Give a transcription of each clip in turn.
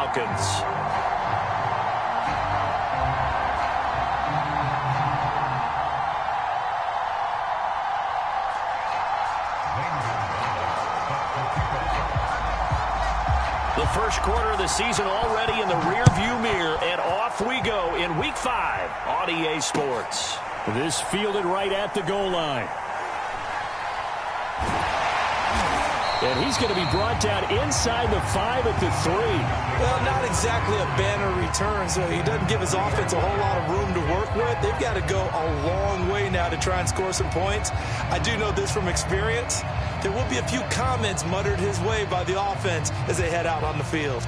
Falcons. The first quarter of the season already in the rearview mirror, and off we go in Week 5 on EA Sports. This fielded right at the goal line. And he's going to be brought down inside the 5 at the 3. Well, not exactly a banner return, so he doesn't give his offense a whole lot of room to work with. They've got to go a long way now to try and score some points. I do know this from experience. There will be a few comments muttered his way by the offense as they head out on the field.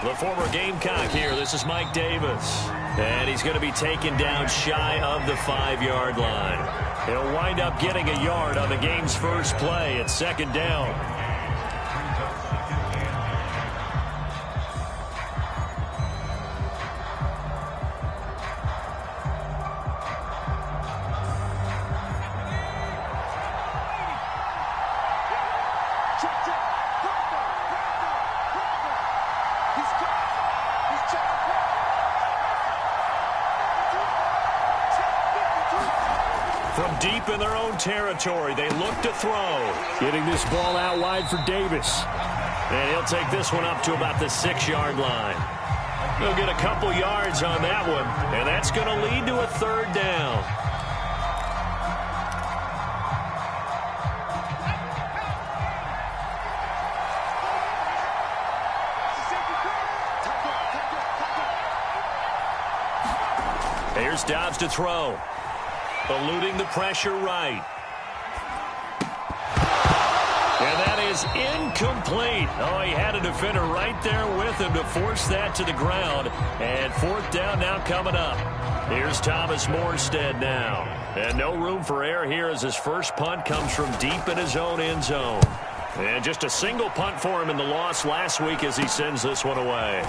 The former Gamecock here. This is Mike Davis. And he's going to be taken down shy of the 5-yard line. He'll wind up getting a yard on the game's first play at second down. From deep in their own territory, they look to throw. Getting this ball out wide for Davis. And he'll take this one up to about the 6-yard line. He'll get a couple yards on that one, and that's going to lead to a third down. Here's Dobbs to throw. Eluding the pressure right. And that is incomplete. Oh, he had a defender right there with him to force that to the ground. And fourth down now coming up. Here's Thomas Morstead now. And no room for error here as his first punt comes from deep in his own end zone. And just a single punt for him in the loss last week as he sends this one away.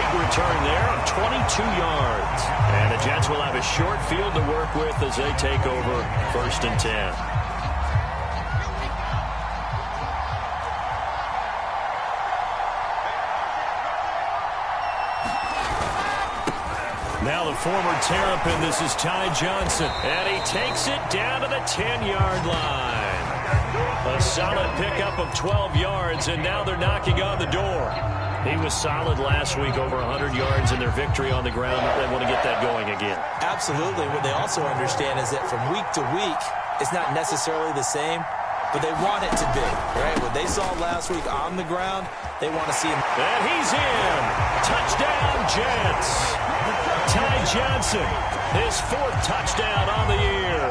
Return there of 22 yards. And the Jets will have a short field to work with as they take over 1st and 10. Now the former Terrapin, this is Ty Johnson. And he takes it down to the 10-yard line. A solid pickup of 12 yards, and now they're knocking on the door. He was solid last week, over 100 yards in their victory on the ground. They want to get that going again. Absolutely. What they also understand is that from week to week, it's not necessarily the same, but they want it to be, right? What they saw last week on the ground, they want to see him. And he's in. Touchdown, Jets. Ty Johnson, his 4th touchdown on the year.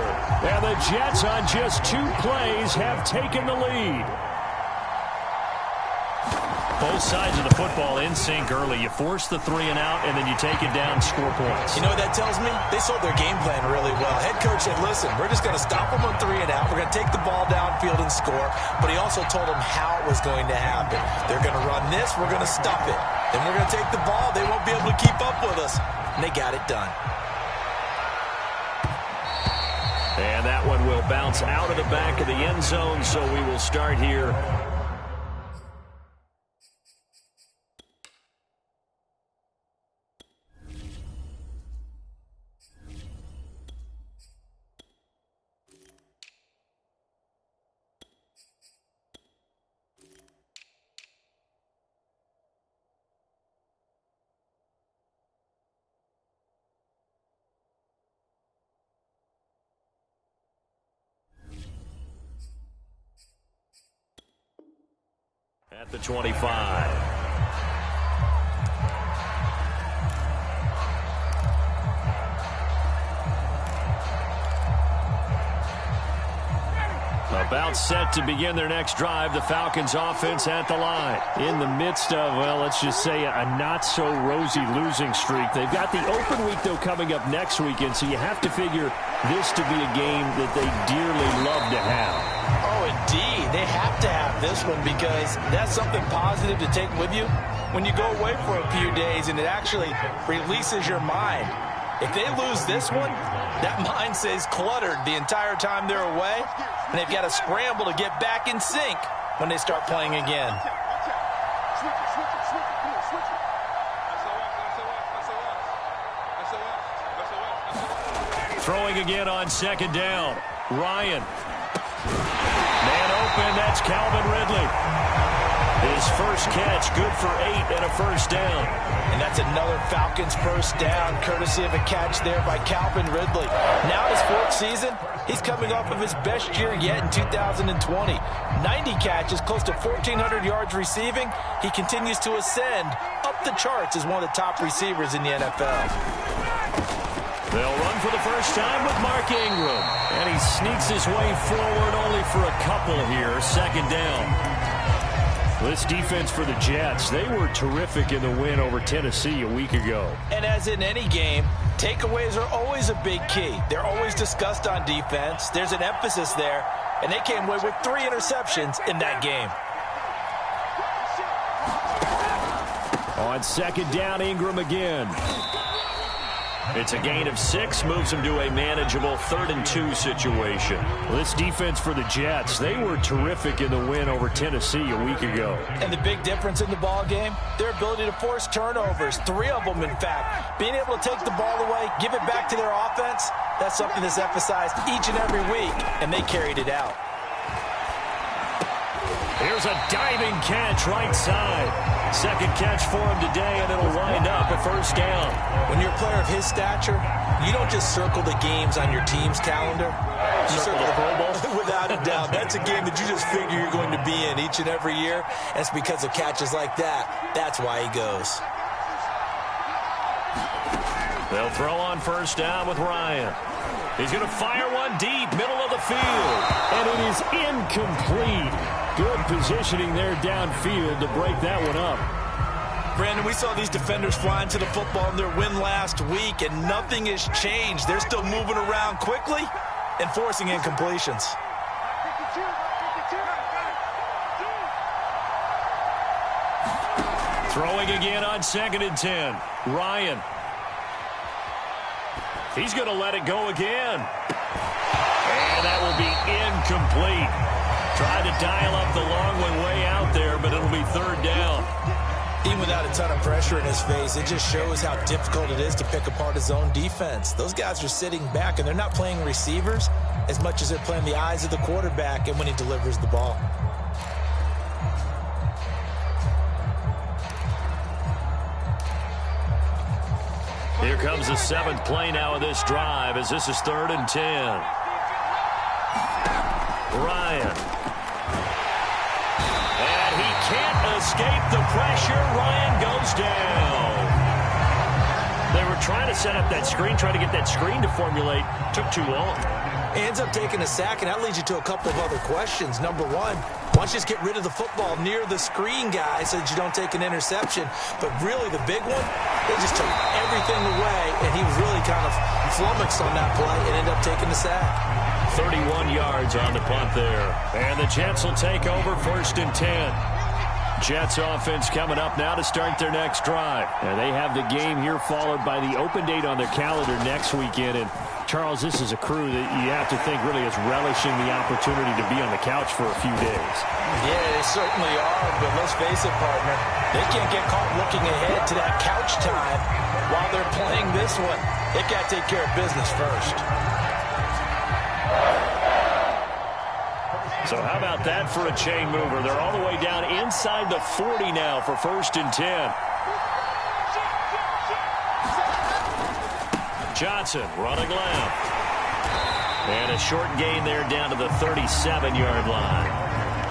And the Jets on just 2 plays have taken the lead. Both sides of the football in sync early. You force the 3 and out, and then you take it down, score points. You know what that tells me? They sold their game plan really well. Head coach said, listen, we're just going to stop them on 3 and out. We're going to take the ball downfield and score. But he also told them how it was going to happen. They're going to run this. We're going to stop it. Then we're going to take the ball. They won't be able to keep up with us. And they got it done. And that one will bounce out of the back of the end zone, so we will start here. At the 25. About set to begin their next drive, the Falcons offense at the line. In the midst of, well, let's just say a not-so-rosy losing streak. They've got the open week, though, coming up next weekend, so you have to figure this to be a game that they dearly love to have. Oh, indeed. They have to have this one because that's something positive to take with you when you go away for a few days, and it actually releases your mind. If they lose this one, that mind stays cluttered the entire time they're away, and they've got to scramble to get back in sync when they start playing again. Throwing again on second down. Ryan. Man open, that's Calvin Ridley. His first catch, good for 8 and a first down. And that's another Falcons first down, courtesy of a catch there by Calvin Ridley. Now in his 4th season, he's coming off of his best year yet in 2020. 90 catches, close to 1,400 yards receiving. He continues to ascend up the charts as one of the top receivers in the NFL. They'll run for the first time with Mark Ingram. And he sneaks his way forward only for a couple here. Second down. This defense for the Jets, they were terrific in the win over Tennessee a week ago. And as in any game, takeaways are always a big key. They're always discussed on defense. There's an emphasis there, and they came away with 3 interceptions in that game. On second down, Ingram again. It's a gain of 6, moves them to a manageable 3rd and 2 situation. This defense for the Jets, they were terrific in the win over Tennessee a week ago. And the big difference in the ball game, their ability to force turnovers, 3 of them in fact. Being able to take the ball away, give it back to their offense, that's something that's emphasized each and every week, and they carried it out. Here's a diving catch right side. Second catch for him today, and it'll wind up a first down. When you're a player of his stature, you don't just circle the games on your team's calendar. You circle the Pro Bowl. Without a doubt. That's a game that you just figure you're going to be in each and every year. And it's because of catches like that. That's why he goes. They'll throw on first down with Ryan. He's going to fire one deep, middle of the field. And it is incomplete. Good positioning there downfield to break that one up. Brandon, we saw these defenders flying to the football in their win last week, and nothing has changed. They're still moving around quickly and forcing incompletions. Throwing again on 2nd and 10. Ryan. He's going to let it go again. And that will be incomplete. Tried to dial up the long one way out there, but it'll be 3rd down. Even without a ton of pressure in his face, it just shows how difficult it is to pick apart his own defense. Those guys are sitting back, and they're not playing receivers as much as they're playing the eyes of the quarterback and when he delivers the ball. Here comes the 7th play now of this drive as this is 3rd and 10. Ryan. And he can't escape the pressure. Ryan goes down. They were trying to set up that screen, trying to get that screen to formulate. Took too long. He ends up taking a sack, and that leads you to a couple of other questions. Number one, why don't you just get rid of the football near the screen guy so that you don't take an interception? But really the big one, they just took everything away, and he was really kind of flummoxed on that play and ended up taking the sack. 31 yards on the punt there. And the Jets will take over 1st and 10. Jets offense coming up now to start their next drive. And they have the game here followed by the open date on their calendar next weekend. And Charles, this is a crew that you have to think really is relishing the opportunity to be on the couch for a few days. Yeah, they certainly are, but let's face it, partner. They can't get caught looking ahead to that couch time while they're playing this one. They've got to take care of business first. So how about that for a chain mover? They're all the way down inside the 40 now for 1st and 10. Johnson running left. And a short gain there down to the 37-yard line.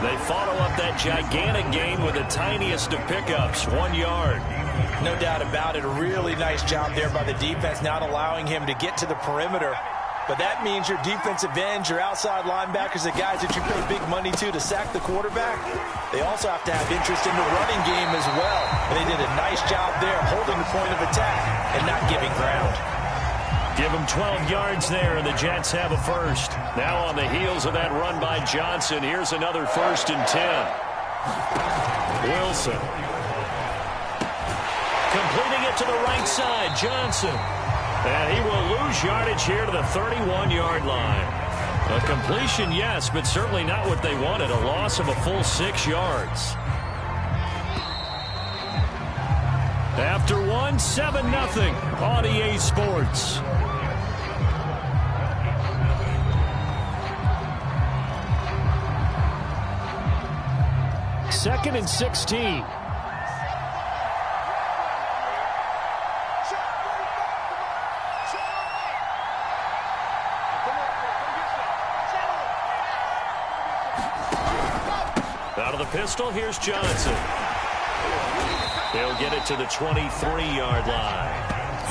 They follow up that gigantic gain with the tiniest of pickups, 1 yard. No doubt about it. A really nice job there by the defense, not allowing him to get to the perimeter but that means your defensive ends, your outside linebackers, the guys that you pay big money to sack the quarterback, they also have to have interest in the running game as well. And they did a nice job there holding the point of attack and not giving ground. Give them 12 yards there, and the Jets have a first. Now on the heels of that run by Johnson, here's another 1st and 10. Wilson. Completing it to the right side, Johnson. And he will lose yardage here to the 31-yard line. A completion, yes, but certainly not what they wanted. A loss of a full 6 yards. After one, 7-0 on EA Sports. Second and 16. Out of the pistol, here's Johnson. He'll get it to the 23-yard line.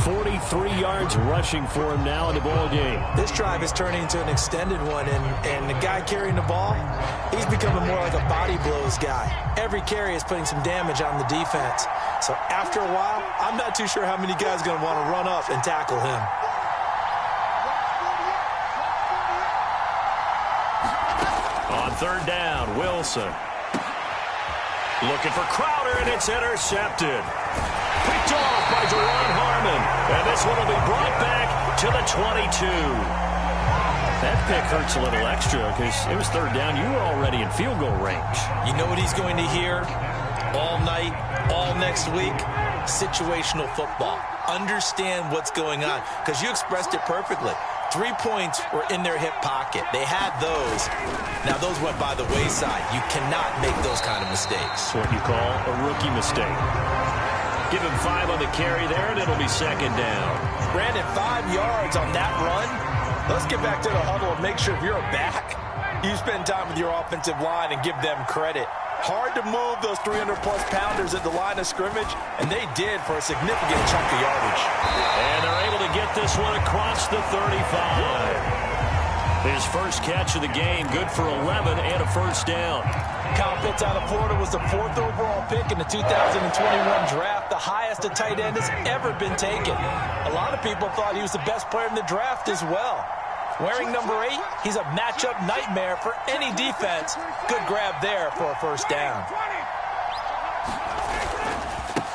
43 yards rushing for him now in the ball game. This drive is turning into an extended one, and the guy carrying the ball, he's becoming more like a body blows guy. Every carry is putting some damage on the defense. So after a while, I'm not too sure how many guys are going to want to run up and tackle him. On 3rd down, Wilson. Looking for Crowder, and it's intercepted. Picked off by Deron Harmon. And this one will be brought back to the 22. That pick hurts a little extra because it was 3rd down. You were already in field goal range. You know what he's going to hear all night, all next week? Situational football. Understand what's going on, because you expressed it perfectly. 3 points were in their hip pocket. They had those. Now, those went by the wayside. You cannot make those kind of mistakes. What you call a rookie mistake. Give him 5 on the carry there, and it'll be 2nd down. Brandon, 5 yards on that run. Let's get back to the huddle and make sure if you're a back, you spend time with your offensive line and give them credit. Hard to move those 300-plus pounders at the line of scrimmage, and they did for a significant chunk of yardage. And they're able to get this one across the 35. His first catch of the game, good for 11 and a 1st down. Kyle Pitts out of Florida was the 4th overall pick in the 2021 draft, the highest a tight end has ever been taken. A lot of people thought he was the best player in the draft as well. Wearing number 8, he's a matchup nightmare for any defense. Good grab there for a 1st down.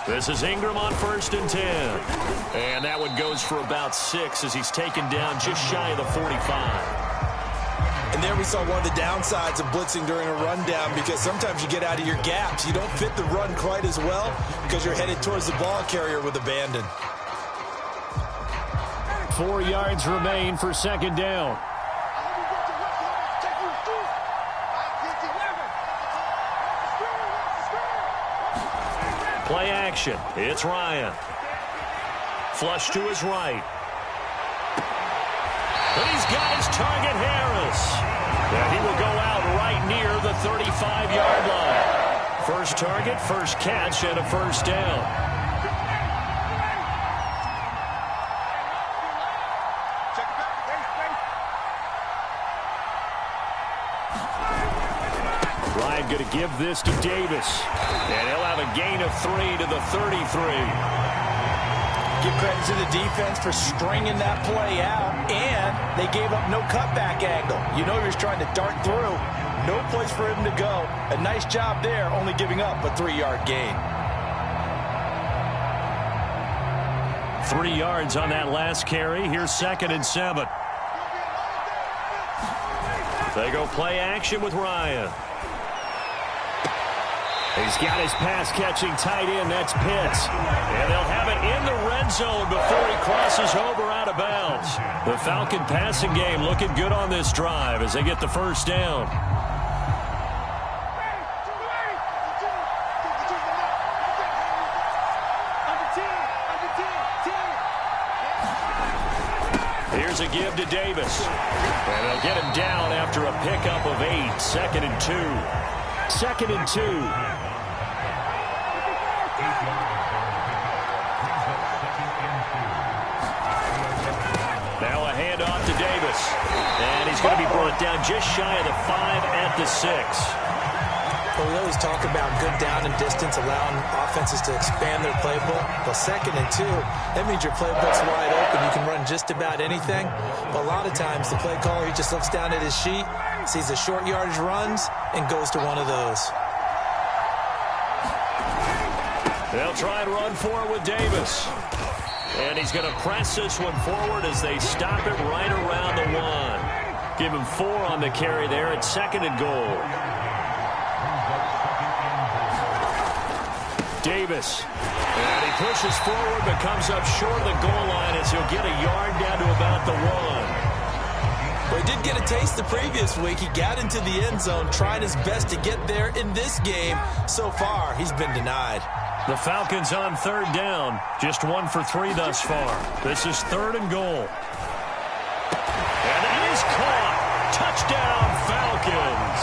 This is Ingram on 1st and 10. And that one goes for about 6 as he's taken down just shy of the 45. And there we saw one of the downsides of blitzing during a rundown, because sometimes you get out of your gaps. You don't fit the run quite as well because you're headed towards the ball carrier with abandon. 4 yards remain for 2nd down. Play action. It's Ryan. Flush to his right. And he's got his target, Harris. And he will go out right near the 35-yard line. First target, first catch, and a 1st down. Ryan going to give this to Davis. And he'll have a gain of 3 to the 33. Give credit to the defense for stringing that play out, and they gave up no cutback angle. You know he was trying to dart through. No place for him to go. A nice job there, only giving up a 3-yard gain. 3 yards on that last carry. Here's 2nd and 7. They go play action with Ryan. He's got his pass-catching tight end. That's Pitts. And they'll have it in the red zone before he crosses over out of bounds. The Falcon passing game looking good on this drive as they get the 1st down. Here's a give to Davis. And they'll get him down after a pickup of 8. 2nd and 2. 2nd and 2. Now a handoff to Davis. And he's going to be brought down just shy of the 5 at the 6. Well, we always talk about good down and distance, allowing offenses to expand their playbook. Well, 2nd and 2, that means your playbook's wide open. You can run just about anything. But a lot of times, the play caller, he just looks down at his sheet, sees the short yardage runs, and goes to one of those. They'll try and run for it with Davis. And he's going to press this one forward as they stop it right around the 1. Give him 4 on the carry there at 2nd and goal. Davis. And he pushes forward but comes up short of the goal line as he'll get a yard down to about the 1. Well, he did get a taste the previous week. He got into the end zone, trying his best to get there in this game. So far, he's been denied. The Falcons on 3rd down. Just 1 for 3 thus far. This is 3rd and goal. And that is caught. Touchdown, Falcons.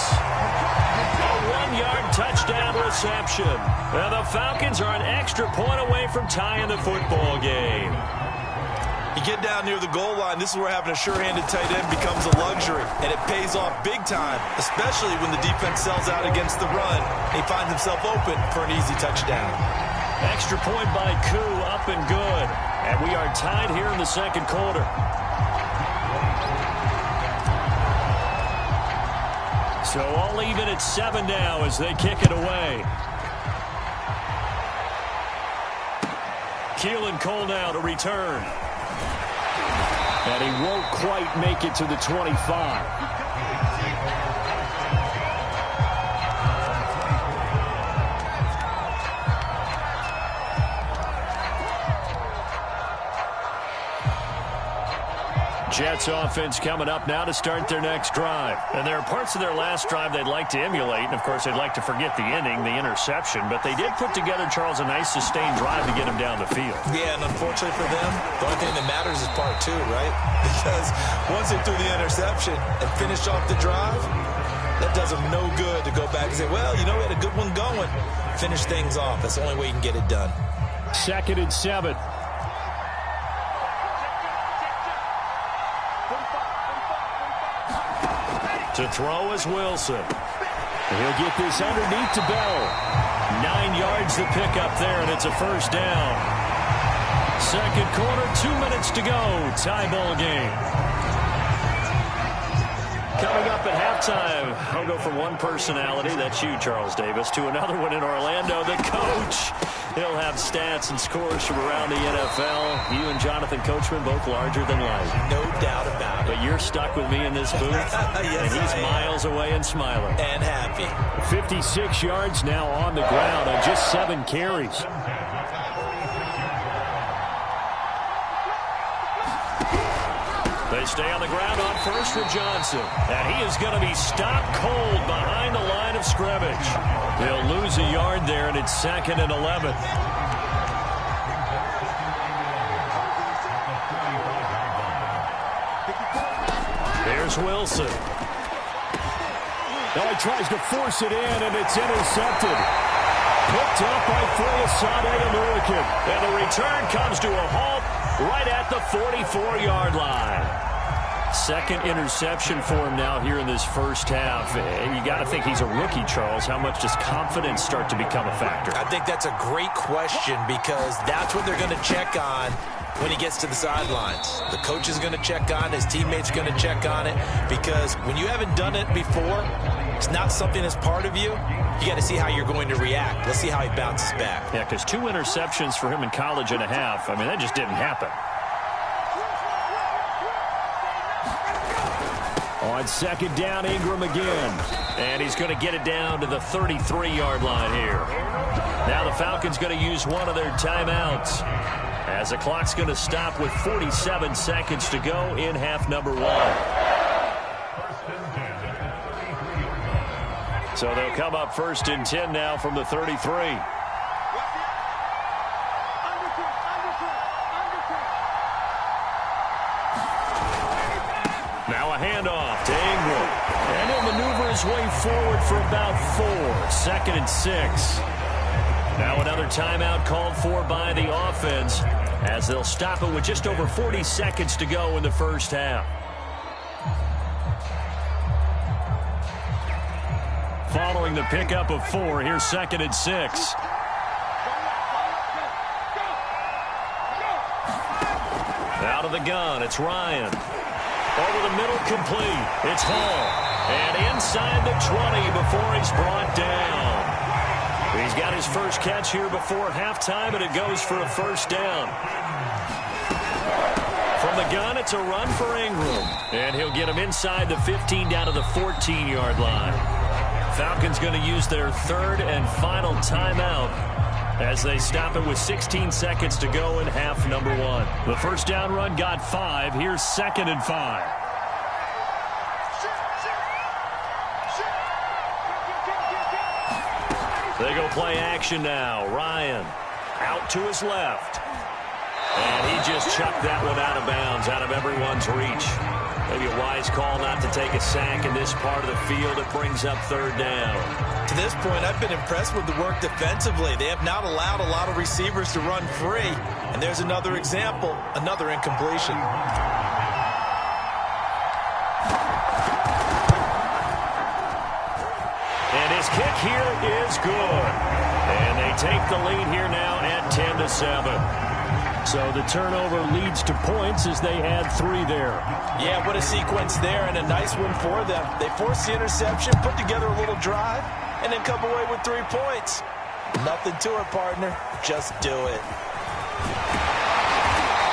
A 1-yard touchdown reception. And the Falcons are an extra point away from tying the football game. You get down near the goal line, this is where having a sure-handed tight end becomes a luxury, and it pays off big time, especially when the defense sells out against the run. He finds himself open for an easy touchdown. Extra point by Koo, up and good. And we are tied here in the 2nd quarter. So all even at 7 now as they kick it away. Keelan Cole now to return. And he won't quite make it to the 25. Jets offense coming up now to start their next drive. And there are parts of their last drive they'd like to emulate. And, of course, they'd like to forget the ending, the interception. But they did put together, Charles, a nice sustained drive to get him down the field. Yeah, and unfortunately for them, the only thing that matters is part 2, right? Because once they threw the interception and finished off the drive, that does them no good to go back and say, well, you know, we had a good one going. Finish things off. That's the only way you can get it done. 2nd and 7. To throw is Wilson. He'll get this underneath to Bell. 9 yards to pick up there, and it's a 1st down. 2nd quarter, 2 minutes to go. Tie ball game. Coming up at halftime, I'll go from one personality, that's you, Charles Davis, to another one in Orlando, the coach. He'll have stats and scores from around the NFL. You and Jonathan Coachman, both larger than life. No doubt about it. But you're stuck with me in this booth, yes, and he's miles away and smiling. And happy. 56 yards now on the ground on just 7 carries. They stay on the ground on first for Johnson. And he is going to be stopped cold behind the line of scrimmage. He'll lose a yard there, and it's 2nd and 11. Here's Wilson. Now he tries to force it in, and it's intercepted. Picked up by Foyesade American. And the return comes to a halt right at the 44-yard line. 2nd interception for him now here in this first half. And you got to think he's a rookie, Charles. How much does confidence start to become a factor? I think that's a great question because that's what they're going to check on when he gets to the sidelines. The coach is going to check on it. His teammates are going to check on it because when you haven't done it before, it's not something that's part of you. You got to see how you're going to react. Let's see how he bounces back. Yeah, because 2 interceptions for him in college and a half. I mean, that just didn't happen. On 2nd down, Ingram again. And he's going to get it down to the 33-yard line here. Now the Falcons going to use one of their timeouts as the clock's going to stop with 47 seconds to go in half number 1. So they'll come up 1st and 10 now from the 33. Now a handoff to Ingram. And he'll maneuver his way forward for about 4. 2nd and 6. Now another timeout called for by the offense as they'll stop it with just over 40 seconds to go in the first half. Following the pickup of 4, here's 2nd and 6. Out of the gun, it's Ryan. Over the middle, complete. It's Hall. And inside the 20 before he's brought down. He's got his first catch here before halftime, and it goes for a first down. From the gun, it's a run for Ingram. And he'll get him inside the 15 down to the 14-yard line. Falcons going to use their 3rd and final timeout as they stop it with 16 seconds to go in half number 1. The first down run got 5. Here's 2nd and 5. They go play action now. Ryan out to his left. And he just chucked that one out of bounds, out of everyone's reach. Maybe a wise call not to take a sack in this part of the field. It brings up 3rd down. To this point, I've been impressed with the work defensively. They have not allowed a lot of receivers to run free. And there's another example, another incompletion. And his kick here is good. And they take the lead here now at 10-7. So the turnover leads to points as they had 3 there. Yeah, what a sequence there, and a nice one for them. They forced the interception, put together a little drive, and then come away with 3 points. Nothing to it, partner. Just do it.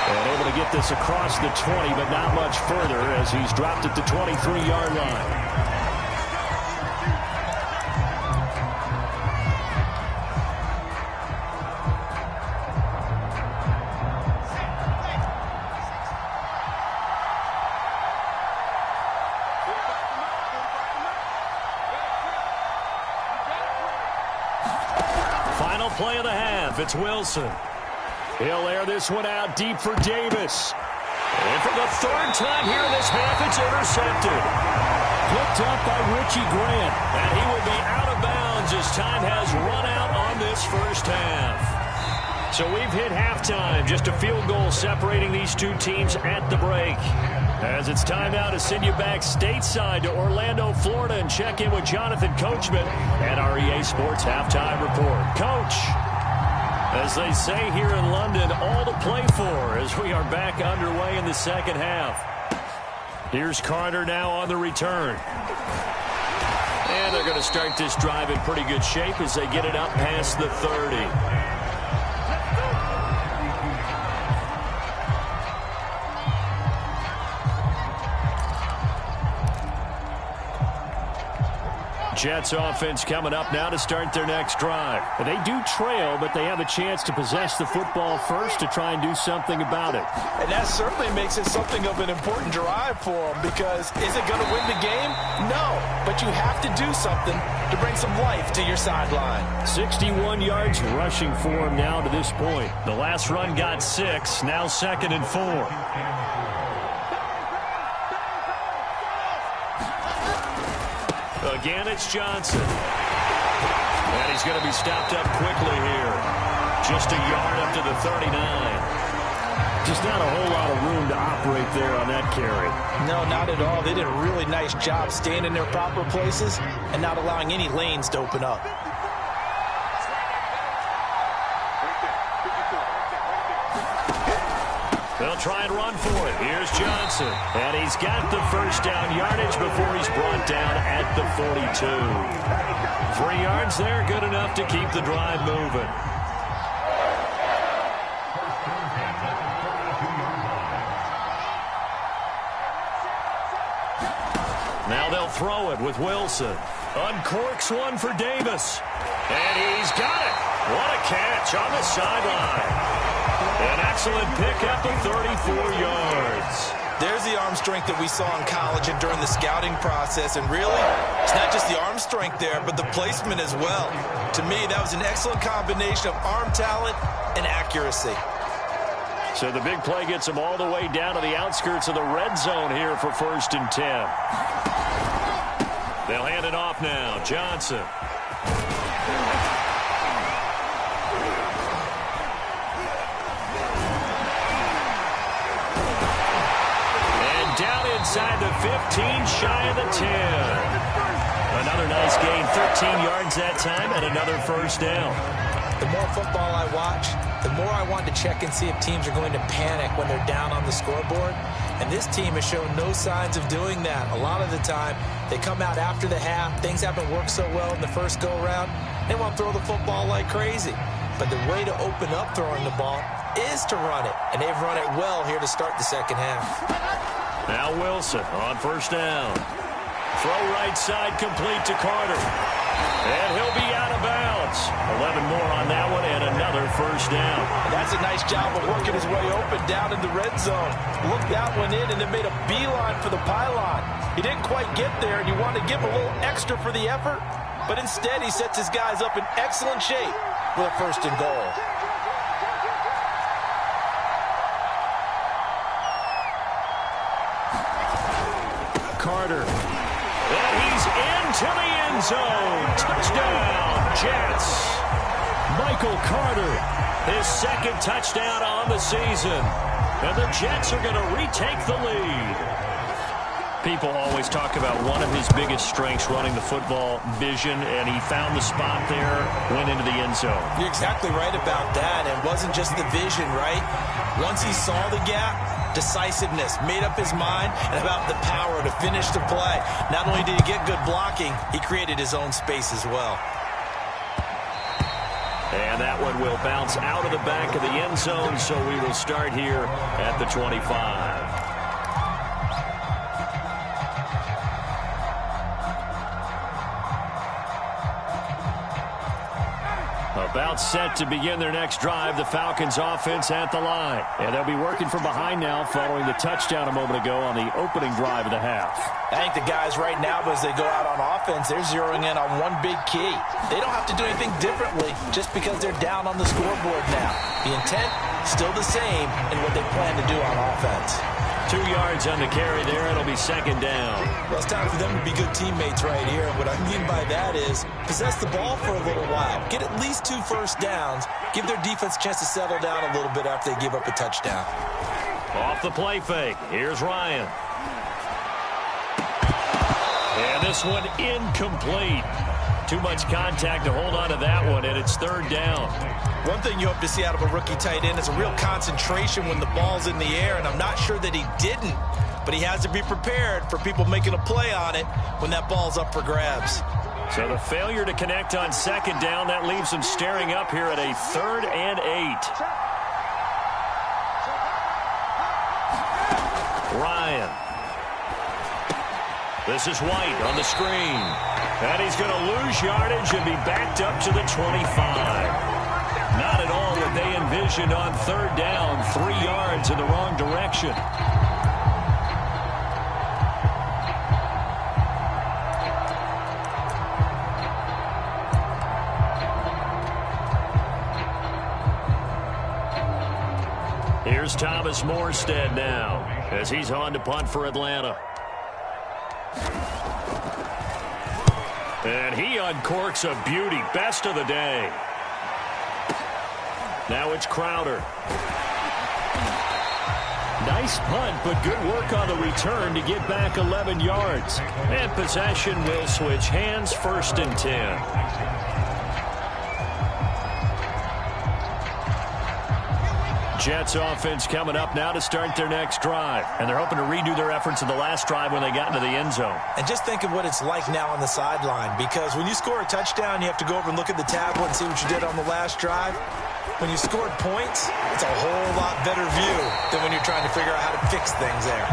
And able to get this across the 20, but not much further as he's dropped at the 23-yard line. Play of the half. It's Wilson. He'll air this one out deep for Davis. And for the 3rd time here in this half, it's intercepted. Picked up by Richie Grant. And he will be out of bounds as time has run out on this first half. So we've hit halftime. Just a field goal separating these 2 teams at the break. As it's time now to send you back stateside to Orlando, Florida, and check in with Jonathan Coachman at our EA Sports Halftime Report. Coach, as they say here in London, all to play for as we are back underway in the second half. Here's Carter now on the return. And they're going to start this drive in pretty good shape as they get it up past the 30. Jets offense coming up now to start their next drive. They do trail, but they have a chance to possess the football first to try and do something about it. And that certainly makes it something of an important drive for them, because is it going to win the game? No, but you have to do something to bring some life to your sideline. 61 yards rushing for him now to this point. The last run got 6, now 2nd and 4. Again, it's Johnson. And he's going to be stopped up quickly here. Just a yard up to the 39. Just not a whole lot of room to operate there on that carry. No, not at all. They did a really nice job staying in their proper places and not allowing any lanes to open up. They'll try and run for it. Here's Johnson. And he's got the first down yardage before he's brought down at the 42. 3 yards there, good enough to keep the drive moving. Now they'll throw it with Wilson. Uncorks one for Davis. And he's got it. What a catch on the sideline. An excellent pickup of 34 yards. There's the arm strength that we saw in college and during the scouting process. And really, it's not just the arm strength there, but the placement as well. To me, that was an excellent combination of arm talent and accuracy. So the big play gets them all the way down to the outskirts of the red zone here for 1st and 10. They'll hand it off now. Johnson. Down inside the yards that time and another first down. The more football I watch, the more I want to check and see if teams are going to panic when they're down on the scoreboard. And this team has shown no signs of doing that. A lot of the time, they come out after the half. Things haven't worked so well in the first go-around. They want to throw the football like crazy. But the way to open up throwing the ball is to run it. And they've run it well here to start the second half. Now Wilson on first down. Throw right side complete to Carter. And he'll be out of bounds. 11 more on that one and another first down. That's a nice job of working his way open down in the red zone. Looked that one in and then made a beeline for the pylon. He didn't quite get there, and you want to give him a little extra for the effort. But instead, he sets his guys up in excellent shape with a first and goal. Carter. And he's into the end zone. Touchdown, Jets. Michael Carter, his second touchdown on the season. And the Jets are going to retake the lead. People always talk about one of his biggest strengths running the football, vision, and he found the spot there, went into the end zone. You're exactly right about that. It wasn't just the vision, right? Once he saw the gap, decisiveness, made up his mind, and about the power to finish the play. Not only did he get good blocking, he created his own space as well. And that one will bounce out of the back of the end zone, so we will start here at the 25. About set to begin their next drive, the Falcons offense at the line. And they'll be working from behind now following the touchdown a moment ago on the opening drive of the half. I think the guys right now, as they go out on offense, they're zeroing in on one big key. They don't have to do anything differently just because they're down on the scoreboard now. The intent, still the same in what they plan to do on offense. 2 yards on the carry there. It'll be second down. Well, it's time for them to be good teammates right here. What I mean by that is possess the ball for a little while. Get at least 2 first downs. Give their defense a chance to settle down a little bit after they give up a touchdown. Off the play fake. Here's Ryan. And this one incomplete. Too much contact to hold on to that one, and it's third down. One thing you hope to see out of a rookie tight end is a real concentration when the ball's in the air, and I'm not sure that he didn't, but he has to be prepared for people making a play on it when that ball's up for grabs. So the failure to connect on second down, that leaves him staring up here at a 3rd and 8. Ryan. This is White on the screen. And he's going to lose yardage and be backed up to the 25. Not at all what they envisioned on third down. 3 yards in the wrong direction. Here's Thomas Morstead now as he's on to punt for Atlanta. And he uncorks a beauty. Best of the day. Now it's Crowder. Nice punt, but good work on the return to get back 11 yards. And possession will switch hands, 1st and 10. Jets offense coming up now to start their next drive. And they're hoping to redo their efforts in the last drive when they got into the end zone. And just think of what it's like now on the sideline, because when you score a touchdown, you have to go over and look at the tablet and see what you did on the last drive. When you scored points, it's a whole lot better view than when you're trying to figure out how to fix things there.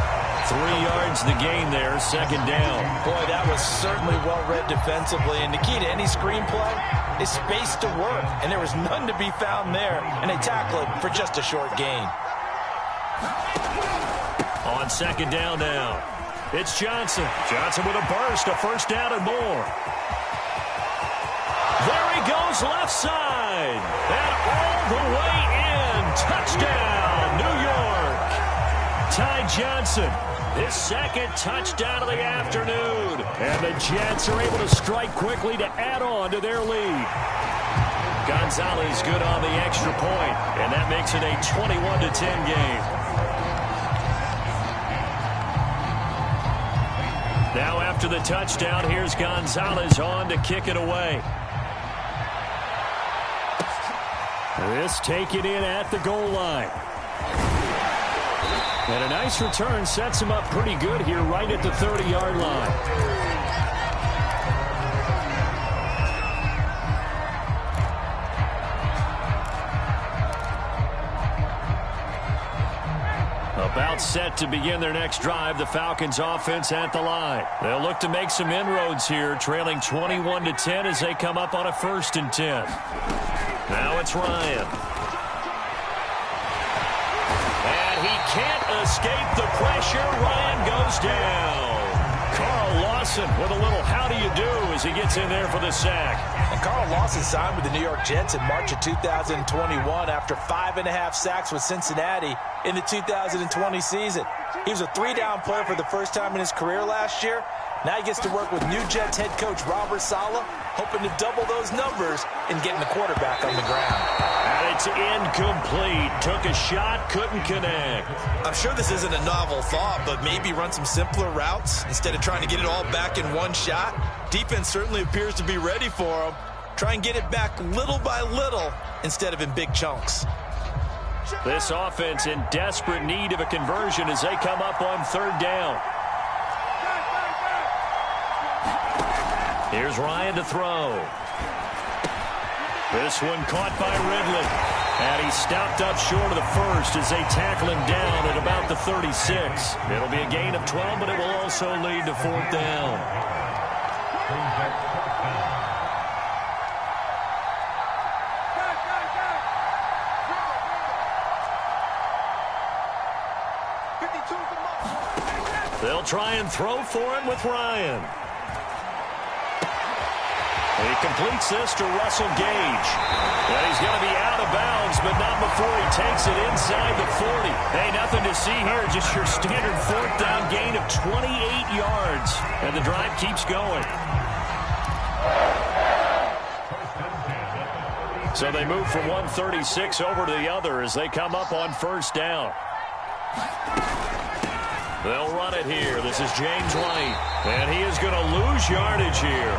3 yards the gain there, second down. Boy, that was certainly well-read defensively. And the key to any screenplay is space to work. And there was none to be found there. And they tackle it for just a short gain. On second down now, it's Johnson. Johnson with a burst, a first down and more. There he goes left side. And all the way in. Touchdown, New York. Ty Johnson, his second touchdown of the afternoon. And the Jets are able to strike quickly to add on to their lead. Gonzalez good on the extra point, and that makes it a 21-10 game. Now after after the touchdown. Here's Gonzalez on to kick it away. This taken in at the goal line. And a nice return sets him up pretty good here right at the 30-yard line. About set to begin their next drive, the Falcons offense at the line. They'll look to make some inroads here, trailing 21-10 as they come up on a 1st and 10. Now it's Ryan. And he can't escape the pressure. Ryan goes down. Carl Lawson with a little how do you do as he gets in there for the sack. And Carl Lawson signed with the New York Jets in March of 2021 after 5.5 sacks with Cincinnati in the 2020 season. He was a 3-down player for the first time in his career last year. Now he gets to work with new Jets head coach Robert Saleh, hoping to double those numbers and getting the quarterback on the ground. And it's incomplete. Took a shot, couldn't connect. I'm sure this isn't a novel thought, but maybe run some simpler routes instead of trying to get it all back in one shot. Defense certainly appears to be ready for him. Try and get it back little by little instead of in big chunks. This offense in desperate need of a conversion as they come up on 3rd down. Here's Ryan to throw. This one caught by Ridley. And he stopped up short of the first as they tackle him down at about the 36. It'll be a gain of 12, but it will also lead to 4th down. They'll try and throw for him with Ryan. He completes this to Russell Gage. And he's going to be out of bounds, but not before he takes it inside the 40. Hey, nothing to see here, just your standard 4th down gain of 28 yards. And the drive keeps going. So they move from 136 over to the other as they come up on 1st down. They'll run it here. This is James White. And he is going to lose yardage here.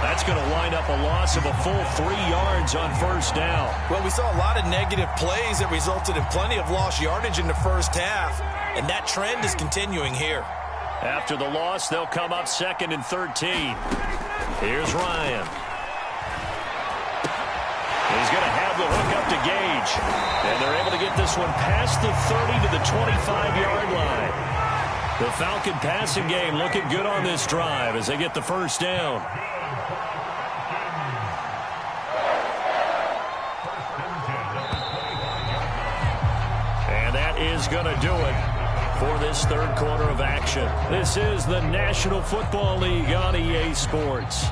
That's going to wind up a loss of a full 3 yards on 1st down. Well, we saw a lot of negative plays that resulted in plenty of lost yardage in the first half, and that trend is continuing here. After the loss, they'll come up 2nd and 13. Here's Ryan. He's going to have the hook up to Gage, and they're able to get this one past the 30 to the 25-yard line. The Falcon passing game looking good on this drive as they get the 1st down. Is going to do it for this 3rd quarter of action. This is the National Football League on EA Sports.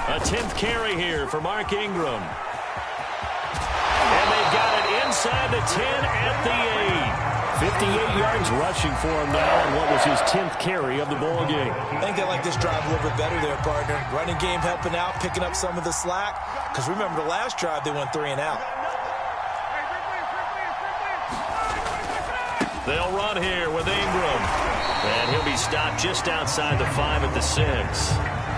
A 10th carry here for Mark Ingram. Inside the 10 at the 8. 58 yards rushing for him now on what was his 10th carry of the ball game. I think they like this drive a little bit better there, partner. Running game helping out, picking up some of the slack. Because remember the last drive, they went 3 and out. They'll run here with Ingram. And he'll be stopped just outside the 5 at the 6.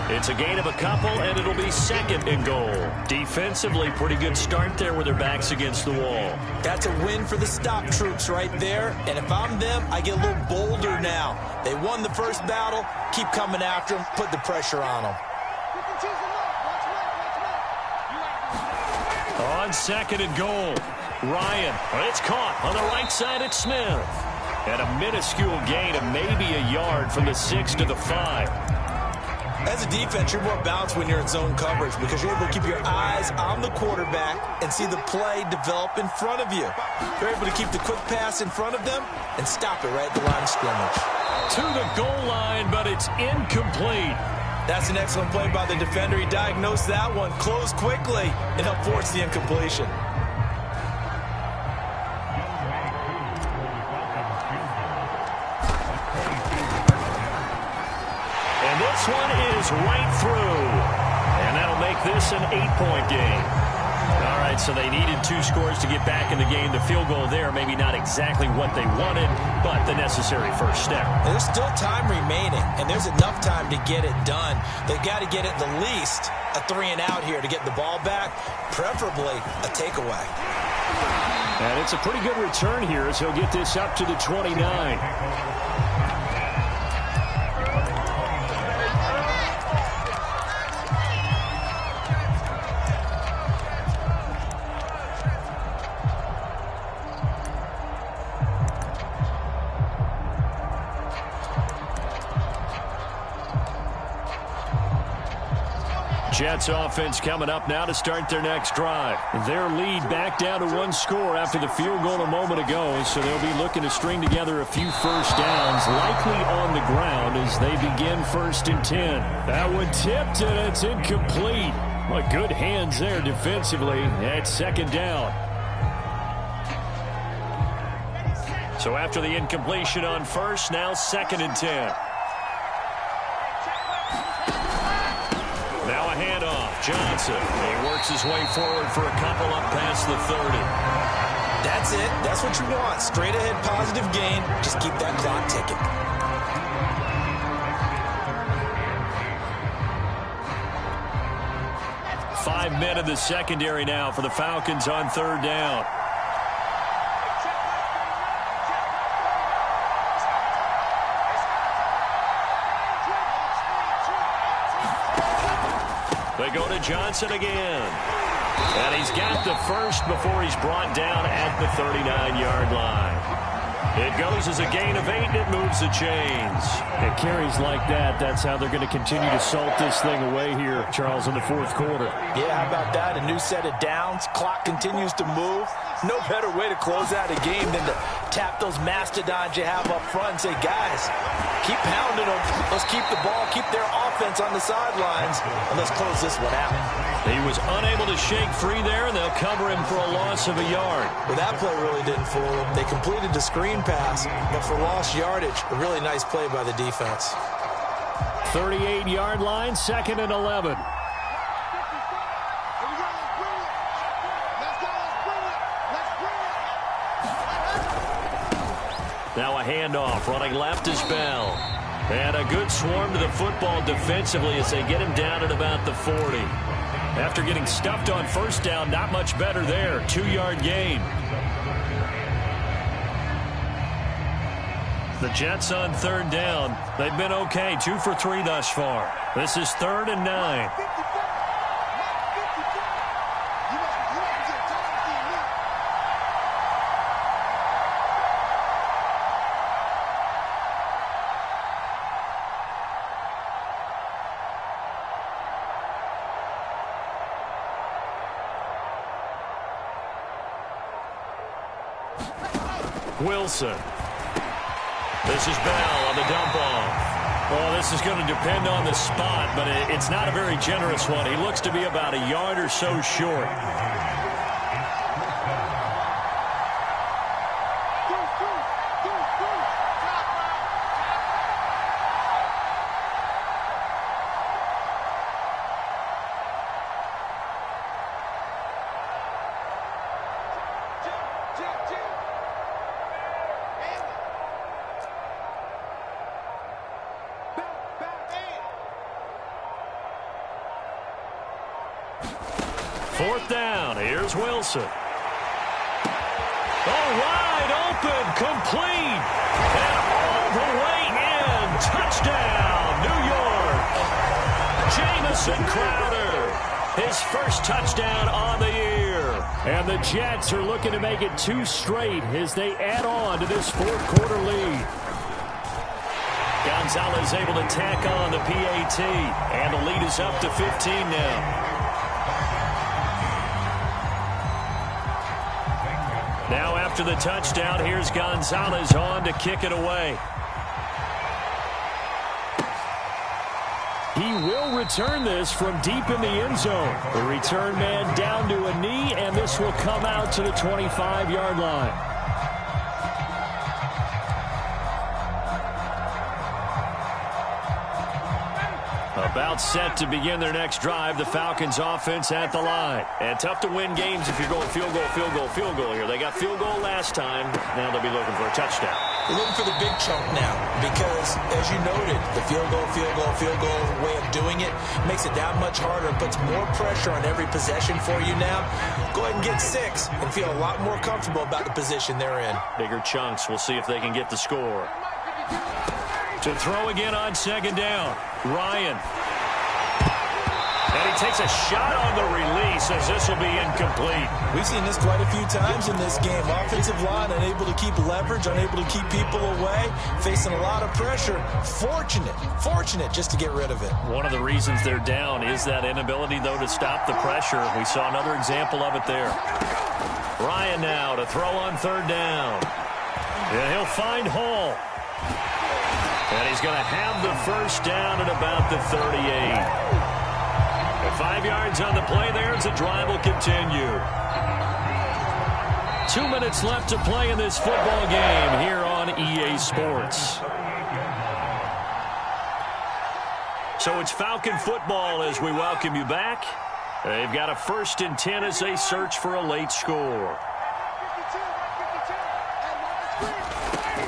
It's a gain of a couple, and it'll be 2nd and goal. Defensively, pretty good start there with their backs against the wall. That's a win for the stop troops right there. And if I'm them, I get a little bolder now. They won the first battle. Keep coming after them. Put the pressure on them. On 2nd and goal, Ryan. It's caught on the right side at Smith. And a minuscule gain of maybe a yard from the 6 to the 5. As a defense, you're more balanced when you're in zone coverage because you're able to keep your eyes on the quarterback and see the play develop in front of you. You're able to keep the quick pass in front of them and stop it right at the line of scrimmage. To the goal line, but it's incomplete. That's an excellent play by the defender. He diagnosed that one, closed quickly, and helped force the incompletion. right through. And that'll make this an 8-point game. All right, so they needed 2 scores to get back in the game. The field goal there, maybe not exactly what they wanted, but the necessary first step. There's still time remaining, and there's enough time to get it done. They've got to get at the least a 3-and-out here to get the ball back, preferably a takeaway. And it's a pretty good return here as he'll get this up to the 29. Jets offense coming up now to start their next drive. Their lead back down to 1 score after the field goal a moment ago, so they'll be looking to string together a few first downs, likely on the ground as they begin 1st and 10. That one tipped, and it's incomplete. Well, good hands there defensively at 2nd down. So after the incompletion on 1st, now 2nd and 10. Now a handoff. Johnson. He works his way forward for a couple up past the 30. That's it. That's what you want. Straight ahead positive gain. Just keep that clock ticking. Five men in the secondary now for the Falcons on 3rd down. They go to Johnson again. And he's got the first before he's brought down at the 39-yard line. It goes as a gain of 8, and it moves the chains. It carries like that. That's how they're going to continue to salt this thing away here, Charles, in the 4th quarter. Yeah, how about that? A new set of downs. Clock continues to move. No better way to close out a game than to tap those mastodons you have up front and say, guys, keep pounding them. Let's keep the ball, keep their offense on the sidelines, and let's close this one out. He was unable to shake free there, and they'll cover him for a loss of a yard. Well, that play really didn't fool them. They completed the screen pass, but for lost yardage, a really nice play by the defense. 38-yard line, 2nd and 11. Now a handoff. Running left is Bell. And a good swarm to the football defensively as they get him down at about the 40. After getting stuffed on 1st down, not much better there. 2-yard gain. The Jets on 3rd down. They've been okay. 2 for 3 thus far. This is 3rd and 9. Wilson. This is Bell on the dump off. Well, this is going to depend on the spot, but it's not a very generous one. He looks to be about a yard or so short. Fourth down. Here's Wilson. Oh, wide open. Complete. And all the way in. Touchdown, New York. Jamison Crowder. His first touchdown on the year. And the Jets are looking to make it 2 straight as they add on to this 4th quarter lead. Gonzalez able to tack on the PAT. And the lead is up to 15 now. Now after the touchdown, here's Gonzalez on to kick it away. He will return this from deep in the end zone. The return man down to a knee, and this will come out to the 25-yard line. A About set to begin their next drive. The Falcons offense at the line. And tough to win games if you're going field goal here. They got field goal last time. Now they'll be looking for a touchdown. They're looking for the big chunk now because, as you noted, the field goal way of doing it makes it that much harder and puts more pressure on every possession for you now. Go ahead and get 6 and feel a lot more comfortable about the position they're in. Bigger chunks. We'll see if they can get the score. To throw again on second down. Ryan. And he takes a shot on the release as this will be incomplete. We've seen this quite a few times in this game. Offensive line unable to keep leverage, unable to keep people away, facing a lot of pressure. Fortunate just to get rid of it. One of the reasons they're down is that inability, though, to stop the pressure. We saw another example of it there. Ryan now to throw on third down. And he'll find Hall. And he's going to have the first down at about the 38. 5 yards on the play there as the drive will continue. 2 minutes left to play in this football game here on EA Sports. So it's Falcon football as we welcome you back. They've got a 1st and 10 as they search for a late score.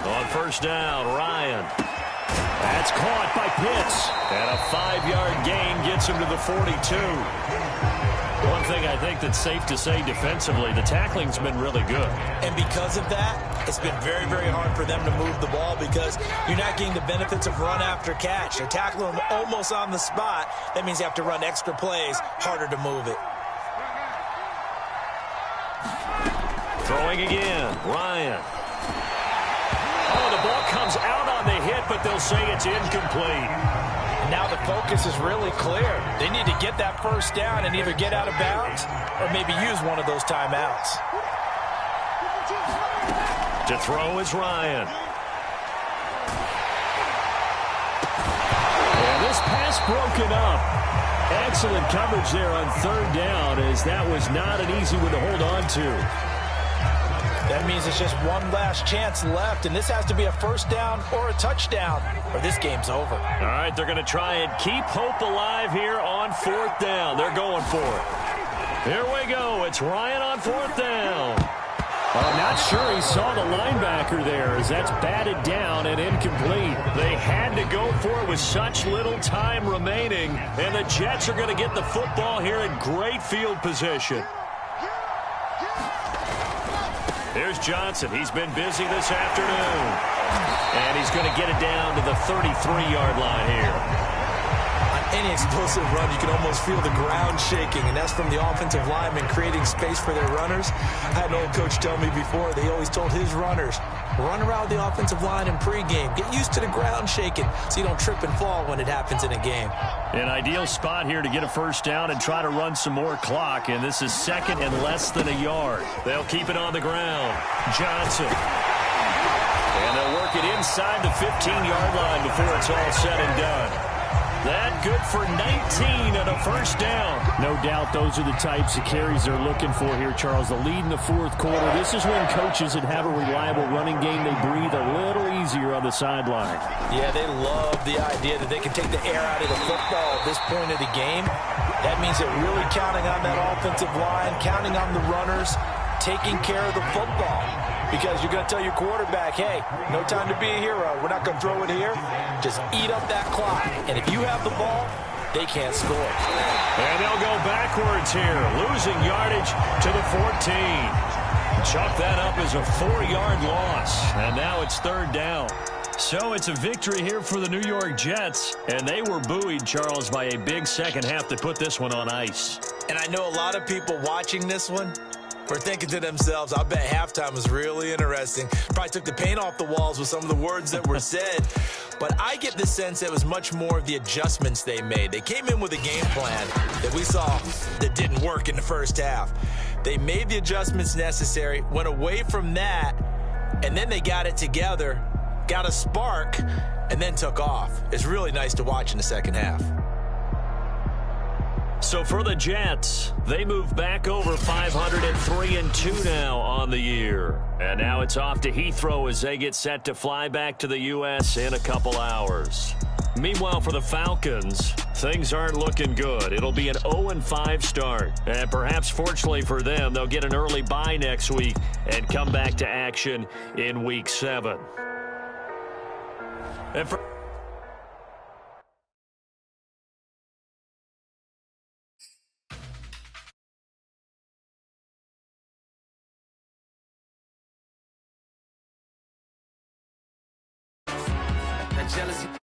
On first down, Ryan. That's caught by Pitts. And a 5-yard gain gets him to the 42. One thing I think that's safe to say defensively, the tackling's been really good. And because of that, it's been very, very hard for them to move the ball because you're not getting the benefits of run after catch. They're tackling them almost on the spot. That means you have to run extra plays, harder to move it. Throwing again, Ryan. Oh, the ball comes out on the hit, but they'll say it's incomplete. And now the focus is really clear. They need to get that first down and either get out of bounds or maybe use one of those timeouts. To throw is Ryan. And this pass broken up. Excellent coverage there on third down as that was not an easy one to hold on to. That means it's just one last chance left, and this has to be a first down or a touchdown, or this game's over. All right, they're going to try and keep hope alive here on fourth down. They're going for it. Here we go. It's Ryan on fourth down. I'm not sure he saw the linebacker there as that's batted down and incomplete. They had to go for it with such little time remaining, and the Jets are going to get the football here in great field position. Here's Johnson. He's been busy this afternoon. And he's going to get it down to the 33-yard line here. On any explosive run, you can almost feel the ground shaking, and that's from the offensive linemen creating space for their runners. I had an old coach tell me before, they always told his runners, run around the offensive line in pregame. Get used to the ground shaking so you don't trip and fall when it happens in a game. An ideal spot here to get a first down and try to run some more clock, and this is second and less than a yard. They'll keep it on the ground. Johnson. And they'll work it inside the 15-yard line before it's all said and done. That good for 19 and a first down. No doubt those are the types of carries they're looking for here, Charles. The lead in the fourth quarter. This is when coaches that have a reliable running game, they breathe a little easier on the sideline. Yeah, they love the idea that they can take the air out of the football at this point of the game. That means they're really counting on that offensive line, counting on the runners, taking care of the football. Because you're going to tell your quarterback, hey, no time to be a hero. We're not going to throw it here. Just eat up that clock. And if you have the ball, they can't score. And they'll go backwards here, losing yardage to the 14. Chalk that up as a 4-yard loss. And now it's third down. So it's a victory here for the New York Jets. And they were buoyed, Charles, by a big second half to put this one on ice. And I know a lot of people watching this one were thinking to themselves, I bet halftime was really interesting. Probably took the paint off the walls with some of the words that were said. But I get the sense that it was much more of the adjustments they made. They came in with a game plan that we saw that didn't work in the first half. They made the adjustments necessary, went away from that, and then they got it together, got a spark, and then took off. It's really nice to watch in the second half. So for the Jets, they move back over 503-2 now on the year. And now it's off to Heathrow as they get set to fly back to the U.S. in a couple hours. Meanwhile, for the Falcons, things aren't looking good. It'll be an 0-5 start. And perhaps fortunately for them, they'll get an early bye next week and come back to action in Week 7. And for jealousy.